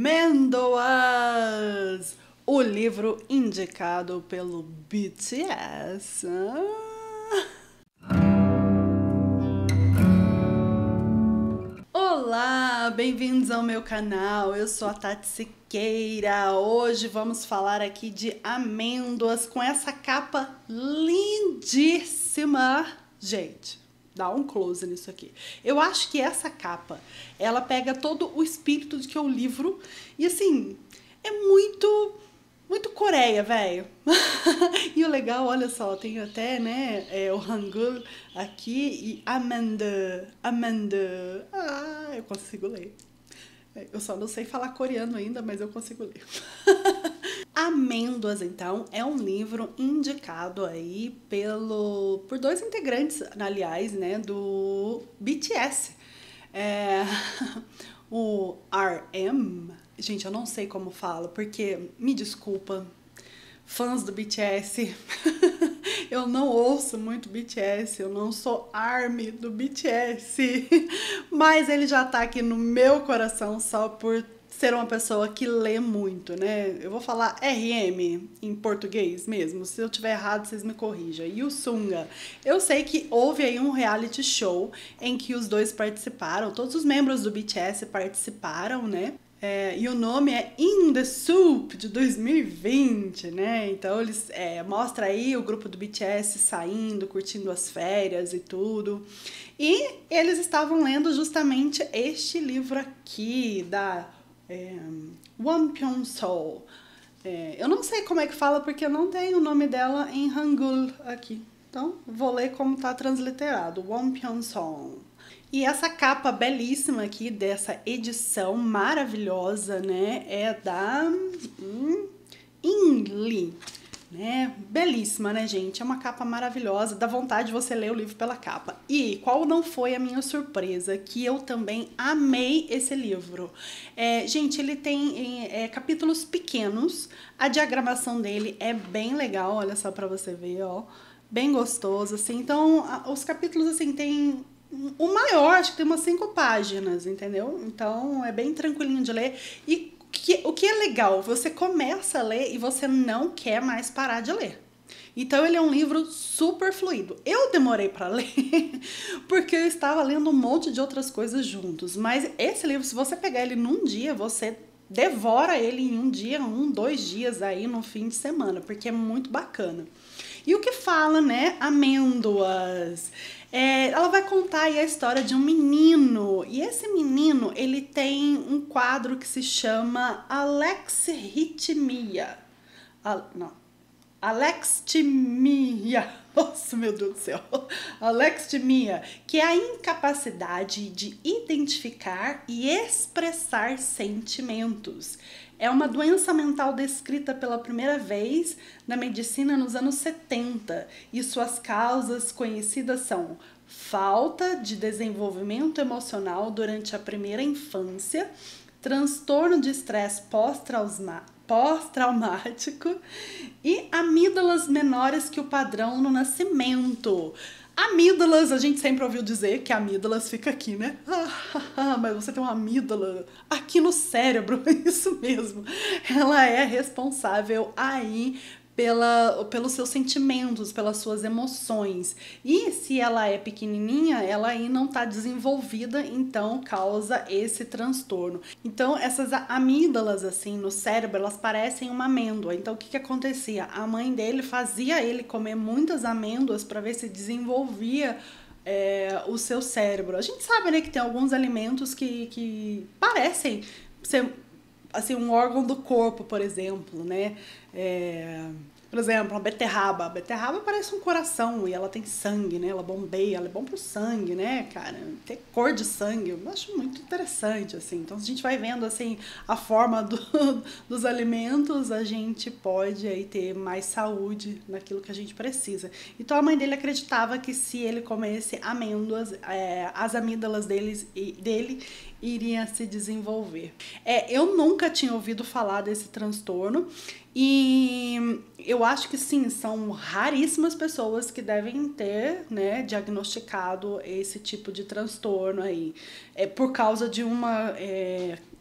Amêndoas! O livro indicado pelo BTS. Olá, bem-vindos ao meu canal. Eu sou a Tati Siqueira. Hoje vamos falar aqui de amêndoas com essa capa lindíssima. Gente, dá um close nisso aqui. Eu acho que essa capa, ela pega todo o espírito de que é o livro e assim, é muito Coreia, velho. E o legal, olha só, tem até, né, o Hangul aqui e Amanda. Ah, eu consigo ler. Eu só não sei falar coreano ainda, mas eu consigo ler. Amêndoas, então, é um livro indicado aí por dois integrantes, aliás, né, do BTS. O RM, gente, eu não sei como falo, porque, me desculpa, fãs do BTS, eu não ouço muito BTS, eu não sou ARMY do BTS, mas ele já tá aqui no meu coração só por ser uma pessoa que lê muito, né? Eu vou falar RM em português mesmo, se eu tiver errado vocês me corrijam. E o Sunga, eu sei que houve aí um reality show em que os dois participaram, todos os membros do BTS participaram, né? E o nome é In The Soup, de 2020, né? Então eles mostra aí o grupo do BTS saindo, curtindo as férias e tudo. E eles estavam lendo justamente este livro aqui, da Wonpyeong-seol. Eu não sei como é que fala, porque eu não tenho o nome dela em Hangul aqui. Então, vou ler como tá transliterado, Wonpyeong-seol. E essa capa belíssima aqui dessa edição maravilhosa, né, é da Inli, né? Belíssima, né, gente? É uma capa maravilhosa, dá vontade de você ler o livro pela capa. E qual não foi a minha surpresa? Que eu também amei esse livro. Gente, ele tem capítulos pequenos, a diagramação dele é bem legal, olha só pra você ver, ó. Bem gostoso, assim. Então, os capítulos, assim, tem... O maior, acho que tem umas 5 páginas, entendeu? Então, é bem tranquilinho de ler. E o que é legal, você começa a ler e você não quer mais parar de ler. Então, ele é um livro super fluido. Eu demorei para ler, porque eu estava lendo um monte de outras coisas juntos. Mas esse livro, se você pegar ele num dia, você devora ele em um dia, 2 dias aí no fim de semana, porque é muito bacana. E o que fala, né? Amêndoas. Ela vai contar aí a história de um menino. E esse menino, ele tem um quadro que se chama Alexithymia. Alexithymia. Nossa, meu Deus do céu. Alexithymia, que é a incapacidade de identificar e expressar sentimentos. É uma doença mental descrita pela primeira vez na medicina nos anos 70 e suas causas conhecidas são falta de desenvolvimento emocional durante a primeira infância, transtorno de estresse pós-traumático e amígdalas menores que o padrão no nascimento. Amígdalas, a gente sempre ouviu dizer que amígdalas fica aqui, né? Mas você tem uma amígdala aqui no cérebro, isso mesmo. Ela é responsável aí pelos seus sentimentos, pelas suas emoções. E se ela é pequenininha, ela aí não está desenvolvida, então causa esse transtorno. Então essas amígdalas assim no cérebro, elas parecem uma amêndoa. Então o que acontecia? A mãe dele fazia ele comer muitas amêndoas para ver se desenvolvia o seu cérebro. A gente sabe, né, que tem alguns alimentos que parecem ser assim, um órgão do corpo, por exemplo, né? Por exemplo, a beterraba. A beterraba parece um coração e ela tem sangue, né? Ela bombeia, ela é bom pro sangue, né, cara? Ter cor de sangue, eu acho muito interessante, assim. Então, se a gente vai vendo, assim, a forma dos alimentos, a gente pode aí ter mais saúde naquilo que a gente precisa. Então, a mãe dele acreditava que se ele comesse amêndoas, as amígdalas dele iria se desenvolver. Eu nunca tinha ouvido falar desse transtorno e eu acho que sim, são raríssimas pessoas que devem ter, né, diagnosticado esse tipo de transtorno aí. Por causa de uma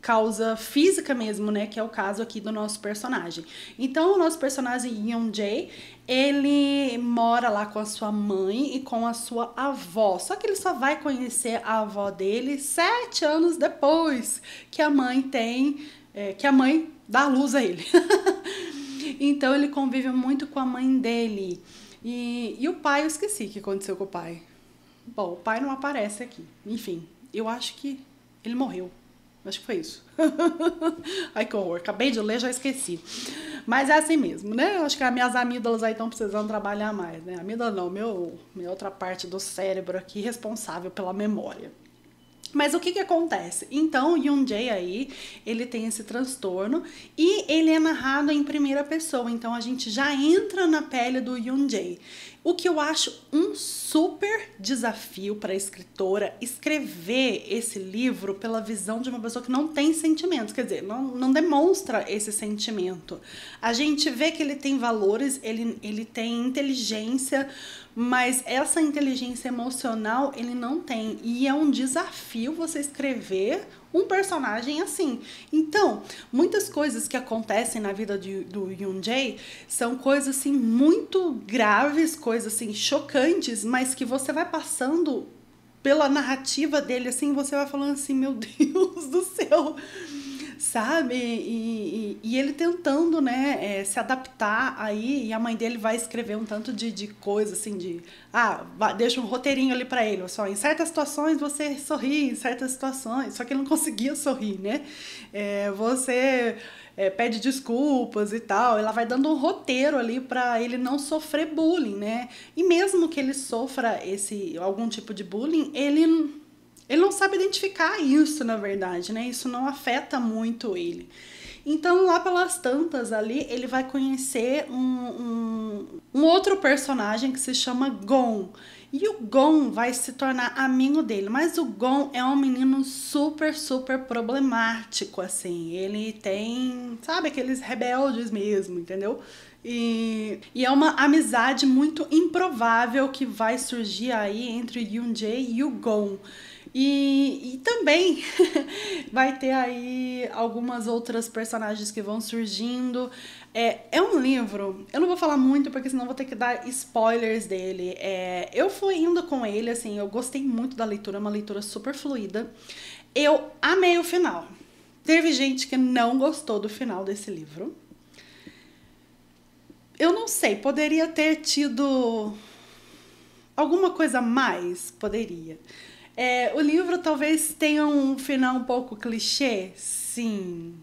causa física mesmo, né? Que é o caso aqui do nosso personagem. Então, o nosso personagem Yoon-jae, ele mora lá com a sua mãe e com a sua avó. Só que ele só vai conhecer a avó dele 7 anos depois que a mãe que a mãe dá à luz a ele. Então, ele convive muito com a mãe dele. E o pai, eu esqueci o que aconteceu com o pai. Bom, o pai não aparece aqui. Enfim, eu acho que ele morreu. Acho que foi isso. Ai, que horror. Acabei de ler, já esqueci. Mas é assim mesmo, né? Eu acho que as minhas amígdalas aí estão precisando trabalhar mais, né? Amígdala não, minha outra parte do cérebro aqui responsável pela memória. Mas o que acontece? Então, Yoon-jae aí, ele tem esse transtorno e ele é narrado em primeira pessoa. Então, a gente já entra na pele do Yoon-jae. O que eu acho um super desafio para a escritora escrever esse livro pela visão de uma pessoa que não tem sentimentos, quer dizer, não demonstra esse sentimento. A gente vê que ele tem valores, ele tem inteligência, mas essa inteligência emocional ele não tem. E é um desafio você escrever um personagem assim. Então, muitas coisas que acontecem na vida do Yoon-jae são coisas assim muito graves, coisas assim chocantes, mas que você vai passando pela narrativa dele assim, você vai falando assim, meu Deus do céu, sabe? E ele tentando, né, se adaptar aí, e a mãe dele vai escrever um tanto de coisa, assim, deixa um roteirinho ali pra ele, só em certas situações você sorri, em certas situações, só que ele não conseguia sorrir, né? Você pede desculpas e tal, ela vai dando um roteiro ali pra ele não sofrer bullying, né? E mesmo que ele sofra algum tipo de bullying, ele não sabe identificar isso, na verdade, né? Isso não afeta muito ele. Então, lá pelas tantas ali, ele vai conhecer um outro personagem que se chama Gon. E o Gon vai se tornar amigo dele. Mas o Gon é um menino super, super problemático, assim. Ele tem, sabe, aqueles rebeldes mesmo, entendeu? E é uma amizade muito improvável que vai surgir aí entre o Yoon-jae e o Gon. E também vai ter aí algumas outras personagens que vão surgindo. É um livro, eu não vou falar muito porque senão vou ter que dar spoilers dele. Eu fui indo com ele, assim, eu gostei muito da leitura, é uma leitura super fluida. Eu amei o final. Teve gente que não gostou do final desse livro. Eu não sei, poderia ter tido alguma coisa a mais? Poderia. O livro talvez tenha um final um pouco clichê, sim.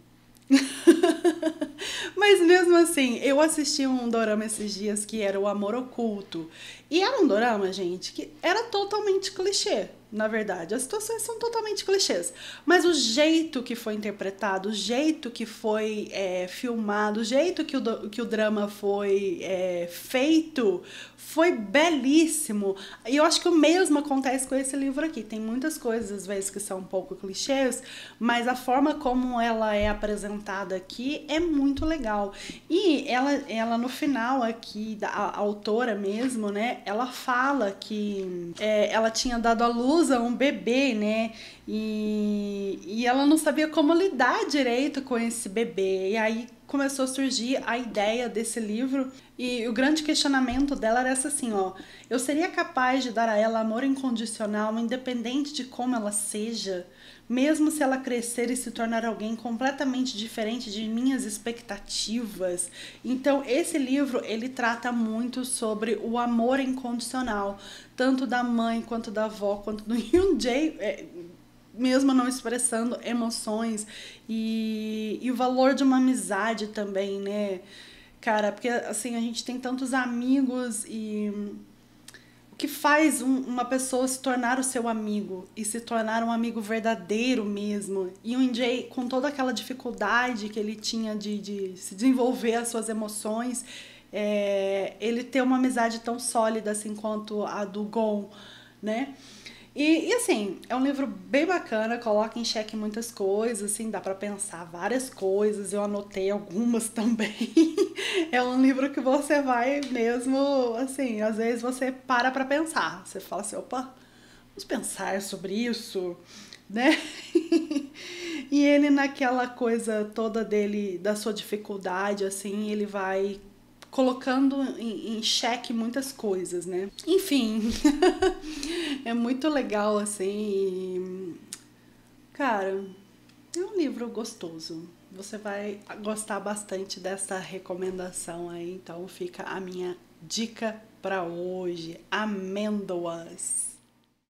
Mas mesmo assim, eu assisti um dorama esses dias que era O Amor Oculto. E era um dorama, gente, que era totalmente clichê, na verdade. As situações são totalmente clichês. Mas o jeito que foi interpretado, o jeito que foi filmado, o jeito que o drama foi feito, foi belíssimo. E eu acho que o mesmo acontece com esse livro aqui. Tem muitas coisas, às vezes, que são um pouco clichês, mas a forma como ela é apresentada aqui é muito legal. E ela no final aqui, a autora mesmo, né, ela fala que ela tinha dado à luz a um bebê, né, e ela não sabia como lidar direito com esse bebê. E aí começou a surgir a ideia desse livro. E o grande questionamento dela era essa assim, ó: eu seria capaz de dar a ela amor incondicional, independente de como ela seja, mesmo se ela crescer e se tornar alguém completamente diferente de minhas expectativas? Então, esse livro, ele trata muito sobre o amor incondicional, tanto da mãe, quanto da avó, quanto do Yoon-jae, mesmo não expressando emoções, e o valor de uma amizade também, né? Cara, porque assim, a gente tem tantos amigos e o que faz uma pessoa se tornar o seu amigo e se tornar um amigo verdadeiro mesmo. E o Yoon-jae, com toda aquela dificuldade que ele tinha de se desenvolver as suas emoções, ele ter uma amizade tão sólida assim quanto a do Gon, né? E assim, é um livro bem bacana, coloca em xeque muitas coisas, assim, dá pra pensar várias coisas, eu anotei algumas também. É um livro que você vai mesmo, assim, às vezes você para pra pensar, você fala assim, opa, vamos pensar sobre isso, né? E ele naquela coisa toda dele, da sua dificuldade, assim, ele vai colocando em xeque muitas coisas, né? Enfim, é muito legal, assim. Cara, é um livro gostoso. Você vai gostar bastante dessa recomendação aí, então fica a minha dica para hoje: amêndoas.